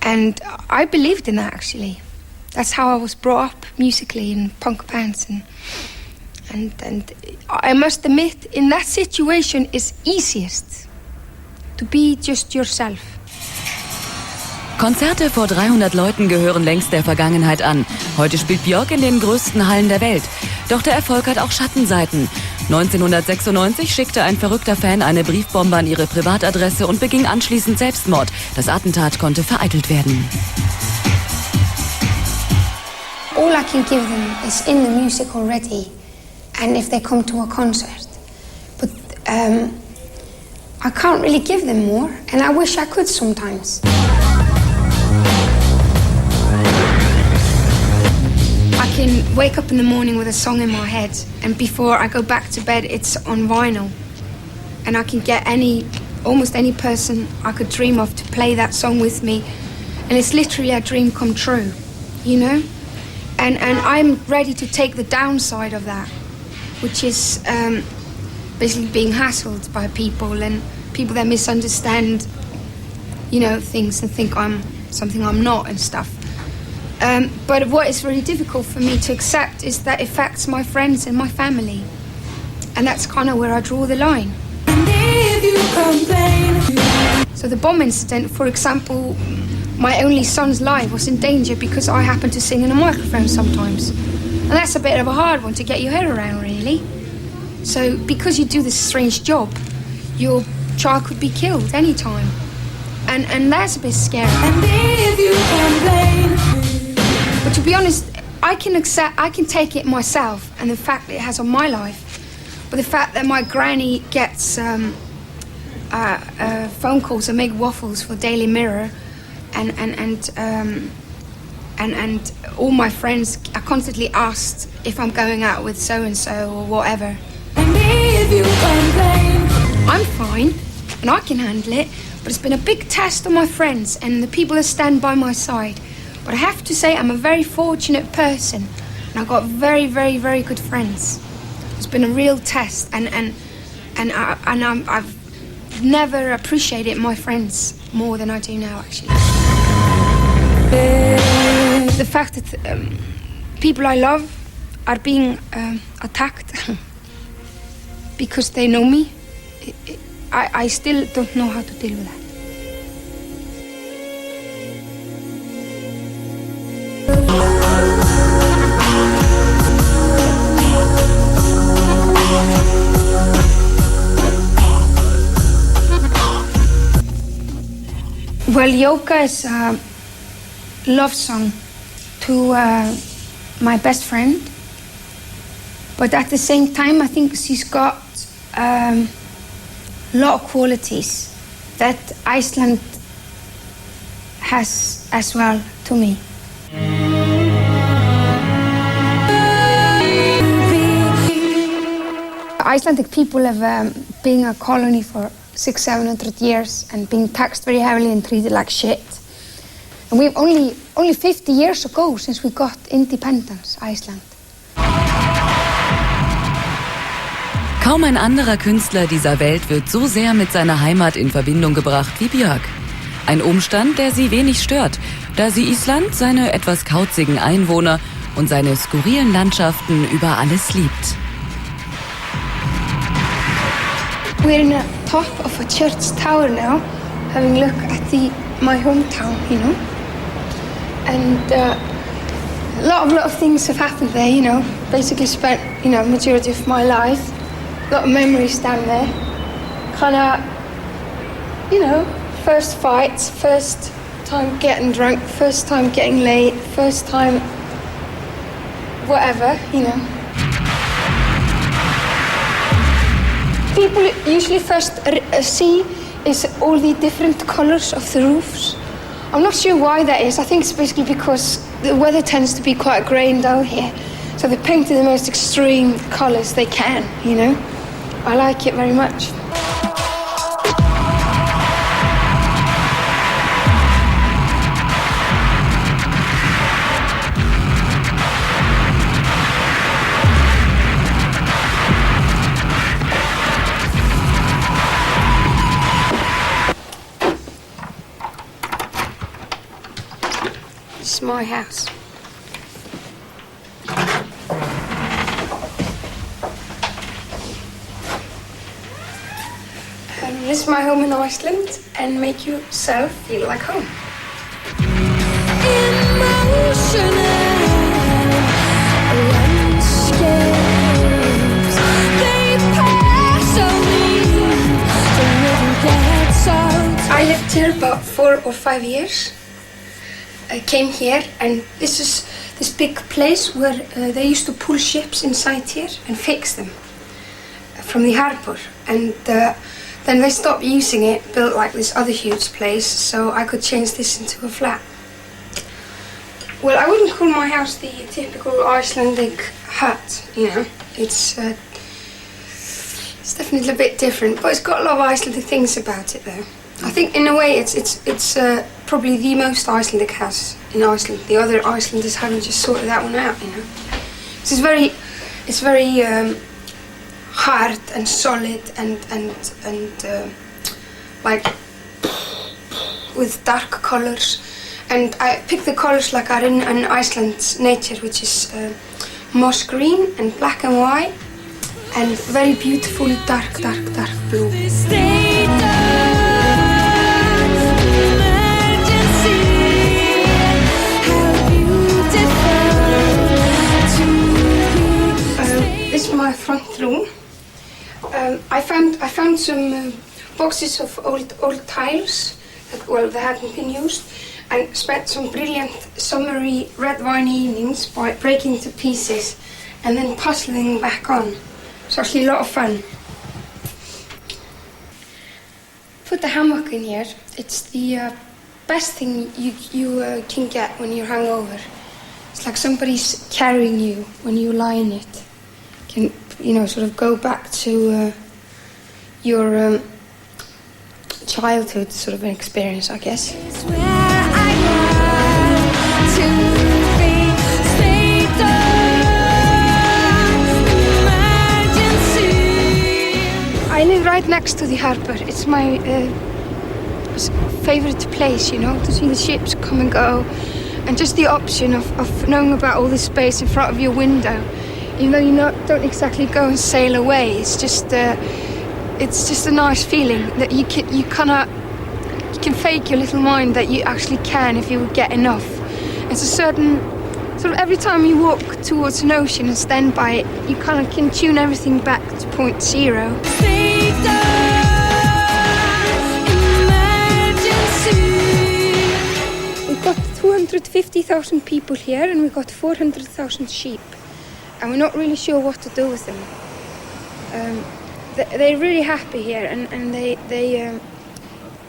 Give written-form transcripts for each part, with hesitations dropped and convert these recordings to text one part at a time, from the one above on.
And I believed in that, actually. That's how I was brought up musically in punk bands. And I must admit, in that situation, it's easiest to be just yourself. Konzerte vor 300 Leuten gehören längst der Vergangenheit an. Heute spielt Björk in den größten Hallen der Welt. Doch der Erfolg hat auch Schattenseiten. 1996 schickte ein verrückter Fan eine Briefbombe an ihre Privatadresse und beging anschließend Selbstmord. Das Attentat konnte vereitelt werden. All I can give them is in the music already, and if they come to a concert. But I can't really give them more, and I wish I could sometimes. I can wake up in the morning with a song in my head, and before I go back to bed, it's on vinyl. And I can get almost any person I could dream of to play that song with me. And it's literally a dream come true, you know? And I'm ready to take the downside of that, which is basically being hassled by people and people that misunderstand, you know, things and think I'm something I'm not and stuff. But what is really difficult for me to accept is that it affects my friends and my family. And that's kind of where I draw the line. And if you complain. So the bomb incident, for example, my only son's life was in danger because I happen to sing in a microphone sometimes. And that's a bit of a hard one to get your head around, really. So because you do this strange job, your child could be killed anytime. And that's a bit scary. And if you complain. But to be honest, I can take it myself and the fact that it has on my life. But the fact that my granny gets phone calls and make waffles for Daily Mirror, and all my friends are constantly asked if I'm going out with so-and-so or whatever. And if you complain. I'm fine, and I can handle it, but it's been a big test on my friends and the people that stand by my side. But I have to say I'm a very fortunate person, and I've got very, very, very good friends. It's been a real test, and I've never appreciated my friends more than I do now, actually. The fact that people I love are being attacked because they know me, I still don't know how to deal with that. Well, Yoga is a love song to my best friend, but at the same time I think she's got a lot of qualities that Iceland has as well to me. Icelandic people have been a colony for 600-700 years and been taxed very heavily and treated like shit. And we've only 50 years ago since we got independence, Iceland. Kaum ein anderer Künstler dieser Welt wird so sehr mit seiner Heimat in Verbindung gebracht wie Björk. Ein Umstand, der sie wenig stört, da sie Island, seine etwas kauzigen Einwohner und seine skurrilen Landschaften über alles liebt. We're in the top of a church tower now, having a look at my hometown, you know. And a lot of things have happened there, you know. Basically spent, you know, majority of my life. A lot of memories down there. Kinda, you know, first fights, first time getting drunk, first time getting late, first time whatever, you know. People usually first see is all the different colors of the roofs. I'm not sure why that is. I think it's basically because the weather tends to be quite grey and dull here. So they paint the most extreme colors they can, you know. I like it very much. This is my house. This is my home in Iceland, and make yourself feel like home. I lived here about 4 or 5 years. I came here, and this is this big place where they used to pull ships inside here and fix them from the harbour. And then they stopped using it, built like this other huge place, so I could change this into a flat. Well, I wouldn't call my house the typical Icelandic hut, you know. It's definitely a bit different, but it's got a lot of Icelandic things about it, though. I think, in a way, it's probably the most Icelandic house in Iceland. The other Icelanders haven't just sorted that one out, you know. It's very hard and solid and like with dark colors. And I picked the colors like are in Iceland's nature, which is moss green and black and white, and very beautiful dark blue. This is my front room. I found some boxes of old tiles that hadn't been used, and spent some brilliant summery red wine evenings by breaking to pieces and then puzzling back on. It's actually a lot of fun. Put the hammock in here. It's the best thing you can get when you're hungover. It's like somebody's carrying you when you lie in it. You can, sort of go back to your childhood sort of an experience, I guess. I live right next to the harbour. It's my favourite place, to see the ships come and go, and just the option of knowing about all this space in front of your window. Even though you don't exactly go and sail away, it's just a nice feeling that you can fake your little mind that you actually can if you get enough. It's a certain sort of every time you walk towards an ocean and stand by it, you kind of can tune everything back to point zero. We've got 250,000 people here, and we've got 400,000 sheep. And we're not really sure what to do with them. They're really happy here, and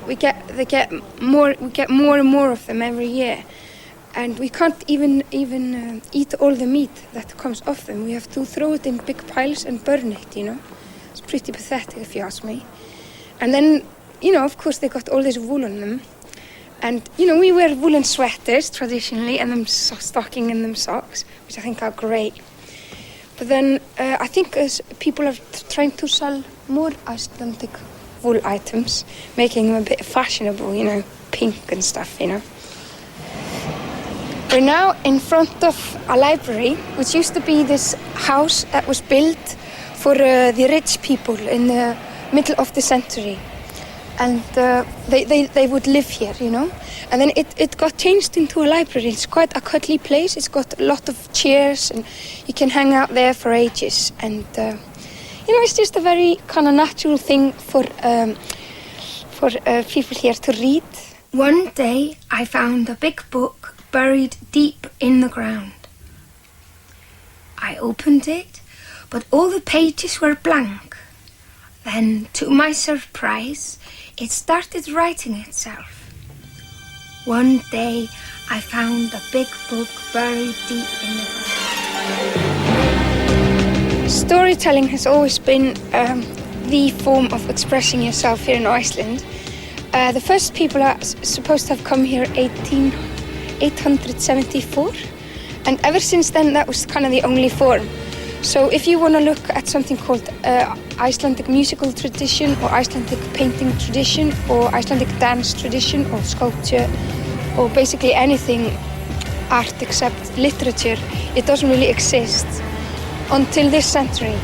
we get more and more of them every year, and we can't even eat all the meat that comes off them. We have to throw it in big piles and burn it. It's pretty pathetic if you ask me. And then of course they got all this wool on them, and we wear woolen sweaters traditionally, and them stocking and them socks, which I think are great. But then I think as people are trying to sell more Icelandic wool items, making them a bit fashionable, pink and stuff, We're now in front of a library, which used to be this house that was built for the rich people in the middle of the century. And they would live here, And then it got changed into a library. It's quite a cuddly place. It's got a lot of chairs, and you can hang out there for ages. And, it's just a very kind of natural thing for people here to read. One day, I found a big book buried deep in the ground. I opened it, but all the pages were blank. Then, to my surprise, it started writing itself. One day, I found a big book buried deep in the ground. Storytelling has always been the form of expressing yourself here in Iceland. The first people are supposed to have come here 874, and ever since then that was kind of the only form. So if you want to look at something called Icelandic musical tradition, or Icelandic painting tradition, or Icelandic dance tradition, or sculpture, or basically anything art except literature. It doesn't really exist until this century.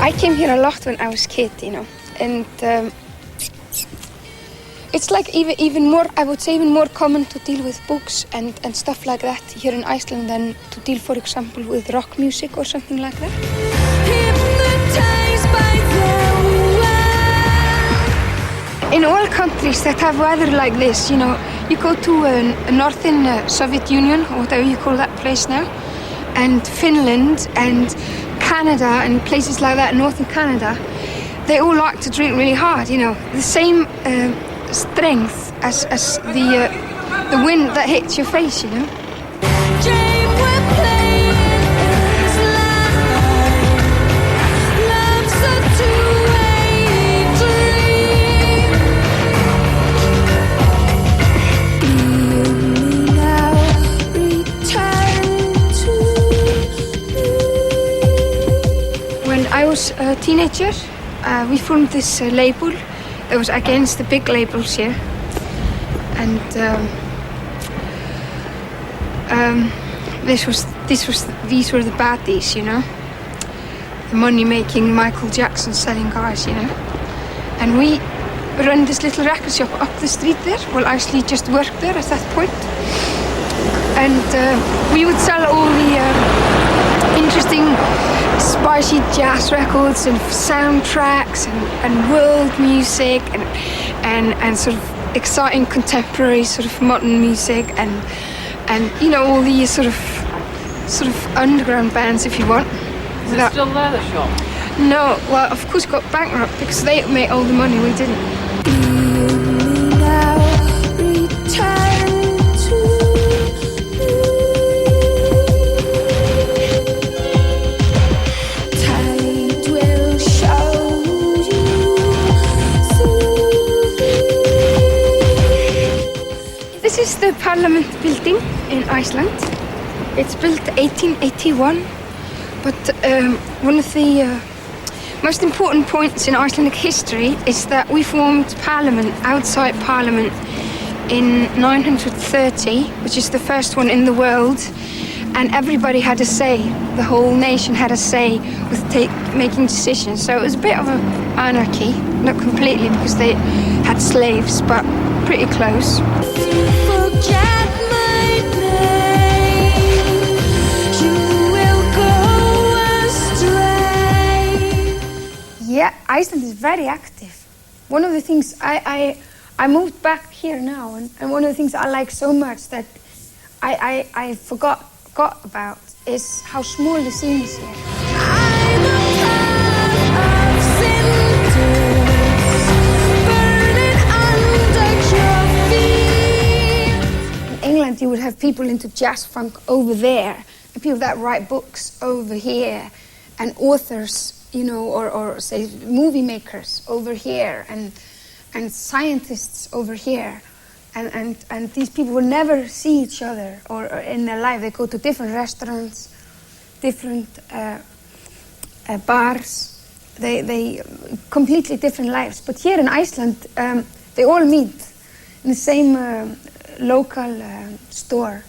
I came here a lot when I was a kid, you know, and it's like even more, I would say, even more common to deal with books and stuff like that here in Iceland than to deal, for example, with rock music or something like that. In all countries that have weather like this, you know, you go to northern Soviet Union, or whatever you call that place now, and Finland and Canada and places like that, northern Canada, they all like to drink really hard, you know, the same strength as the wind that hits your face, you know. When I was a teenager, we formed this label that was against the big labels here, and these were the baddies, you know, the money-making Michael Jackson selling guys, you know, and we run this little record shop up the street there. Well, I actually just worked there at that point, and we would sell all the interesting, spicy jazz records and soundtracks and world music and sort of exciting contemporary sort of modern music and you know, all these sort of underground bands, if you want. Is it still there, the shop? No, well, of course, got bankrupt because they made all the money, we didn't. This is the Parliament building in Iceland. It's built 1881, but one of the most important points in Icelandic history is that we formed Parliament outside Parliament in 930, which is the first one in the world, and everybody had a say. The whole nation had a say with making decisions. So it was a bit of an anarchy, not completely because they had slaves, but pretty close. Yeah, Iceland is very active. One of the things I moved back here now, and one of the things I like so much that I forgot about is how small the scene is here. In England, you would have people into jazz funk over there, and people that write books over here, and authors, you know, or say movie makers over here, and scientists over here, and these people will never see each other or in their life. They go to different restaurants, different bars. They completely different lives. But here in Iceland, they all meet in the same local store.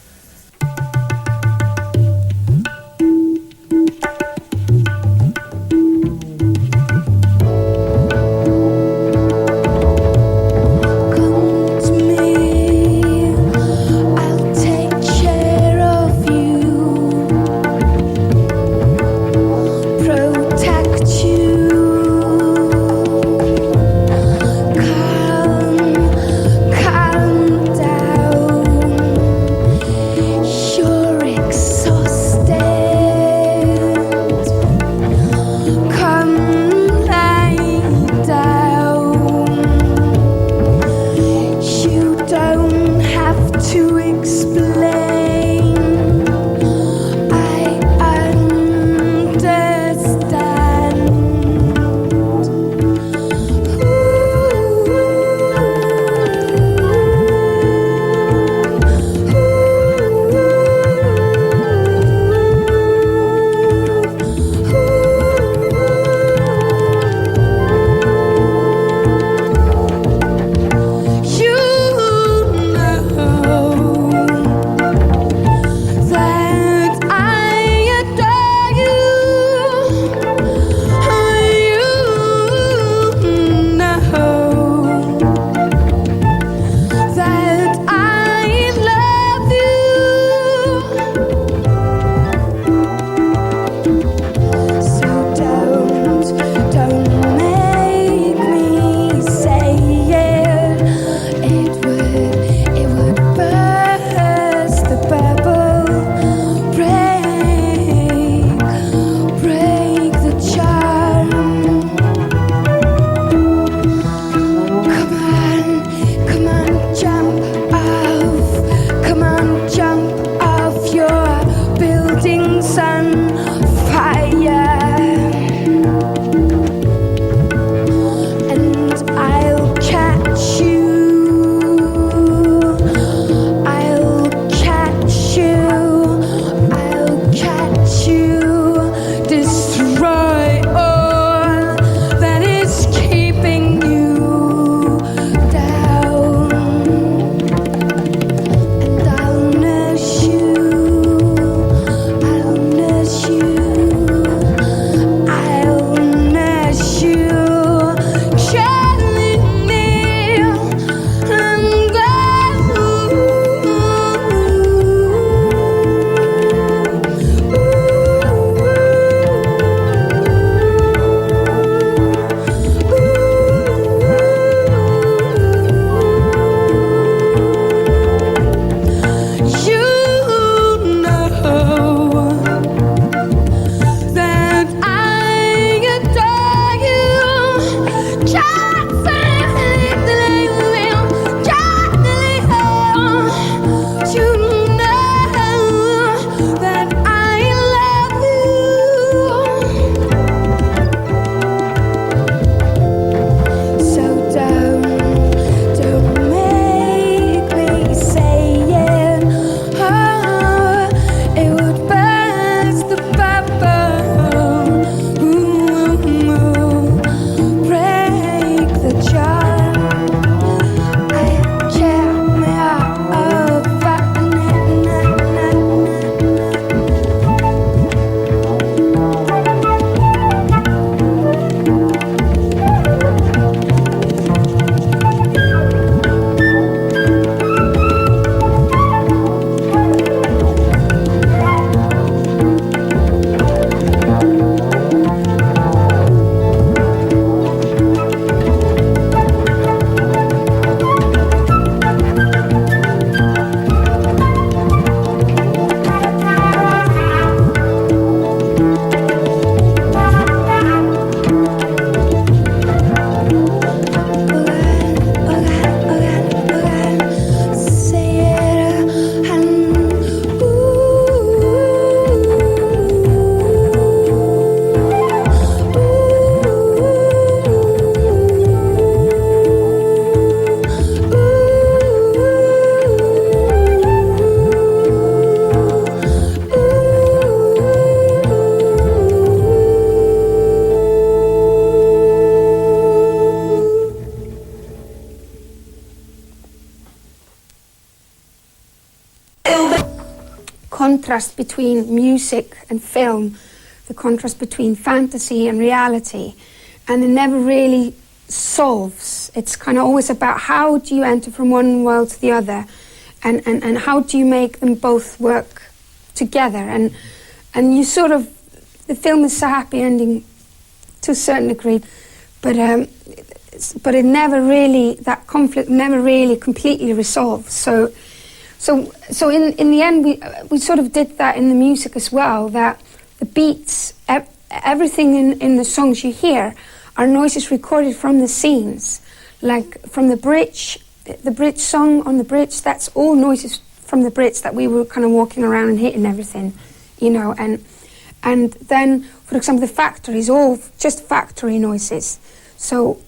contrast between music and film, the contrast between fantasy and reality, and it never really solves. It's kind of always about how do you enter from one world to the other, and how do you make them both work together, and you sort of, the film is a happy ending to a certain degree, but it never really, that conflict never really completely resolved. So in the end, we sort of did that in the music as well, that the beats, everything in the songs you hear are noises recorded from the scenes, like from the bridge song on the bridge, that's all noises from the bridge that we were kind of walking around and hitting everything, you know, and then, for example, the factory is all just factory noises. So,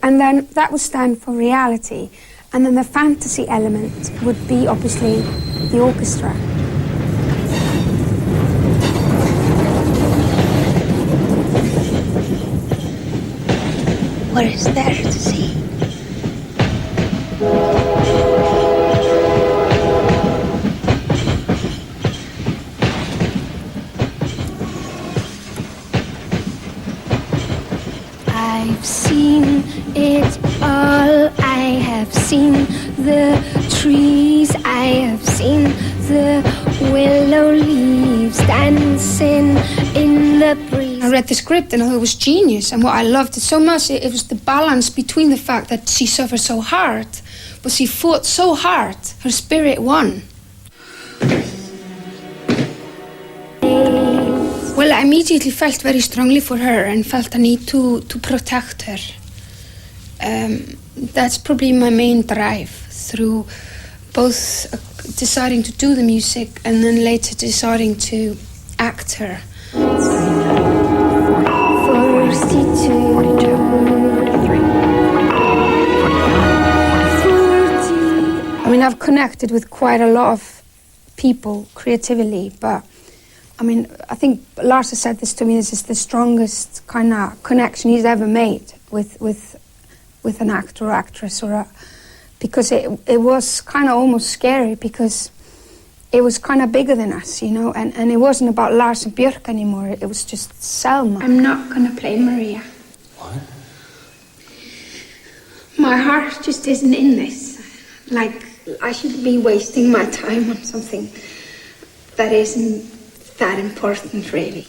and then that would stand for reality. And then the fantasy element would be, obviously, the orchestra. What is there to see? I've seen it all. I have seen the trees. I have seen the willow leaves dancing in the breeze. I read the script and I thought it was genius, and what I loved it so much, it was the balance between the fact that she suffered so hard, but she fought so hard, her spirit won. Well, I immediately felt very strongly for her and felt a need to protect her. That's probably my main drive through both deciding to do the music and then later deciding to act her. 42. I mean, I've connected with quite a lot of people creatively, but I mean, I think Lars has said this to me, this is the strongest kind of connection he's ever made with an actor or actress, because it was kind of almost scary, because it was kind of bigger than us, you know, and it wasn't about Lars and Björk anymore, it was just Selma. I'm not going to play Maria. What? My heart just isn't in this. Like, I shouldn't be wasting my time on something that isn't that important, really.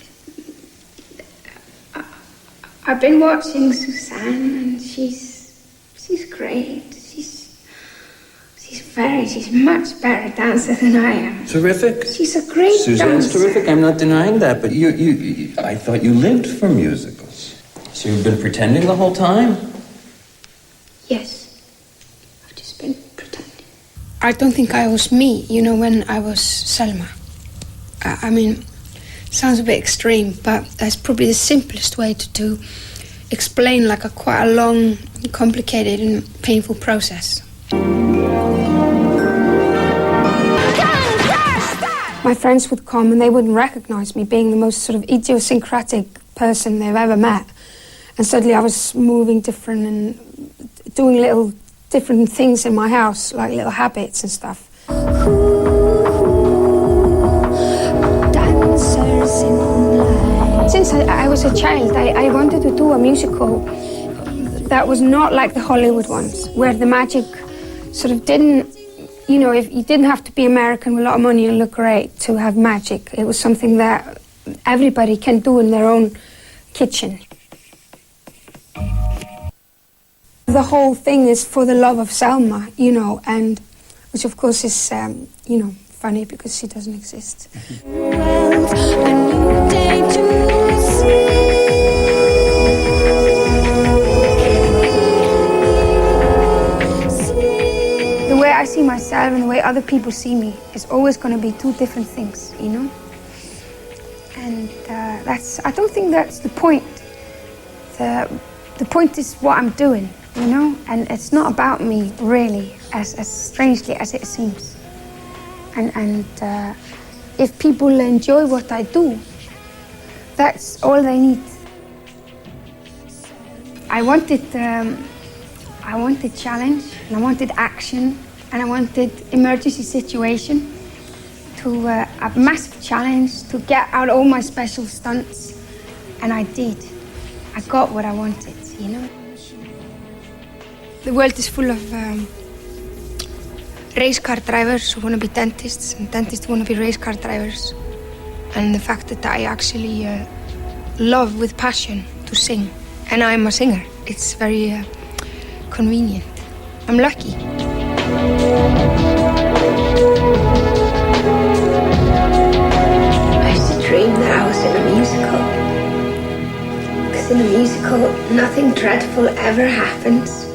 I've been watching Suzanne, and she's great. She's much better dancer than I am. Terrific. She's a great Suzanne's dancer. terrific. I'm not denying that, but I thought you lived for musicals. So you've been pretending the whole time? Yes, I've just been pretending. I don't think I was me, you know, when I was Selma. I mean, sounds a bit extreme, but that's probably the simplest way to explain like quite a long, complicated and painful process. My friends would come and they wouldn't recognize me, being the most sort of idiosyncratic person they've ever met. And suddenly I was moving different and doing little different things in my house, like little habits and stuff. Since I was a child, I wanted to do a musical that was not like the Hollywood ones, where the magic sort of didn't, you know, if you didn't have to be American with a lot of money and look great to have magic. It was something that everybody can do in their own kitchen. The whole thing is for the love of Selma, you know, and which of course is, you know, funny because she doesn't exist. Well, a new day to see. The way I see myself and the way other people see me is always going to be two different things, you know? And I don't think that's the point. The point is what I'm doing, you know? And it's not about me, really, as strangely as it seems. And if people enjoy what I do, that's all they need. I wanted challenge, and I wanted action, and I wanted emergency situation to to a massive challenge to get out all my special stunts, and I did. I got what I wanted, you know. The world is full of race car drivers who want to be dentists, and dentists who want to be race car drivers. And the fact that I actually love with passion to sing, and I'm a singer, it's very convenient. I'm lucky. I used to dream that I was in a musical. Because in a musical, nothing dreadful ever happens.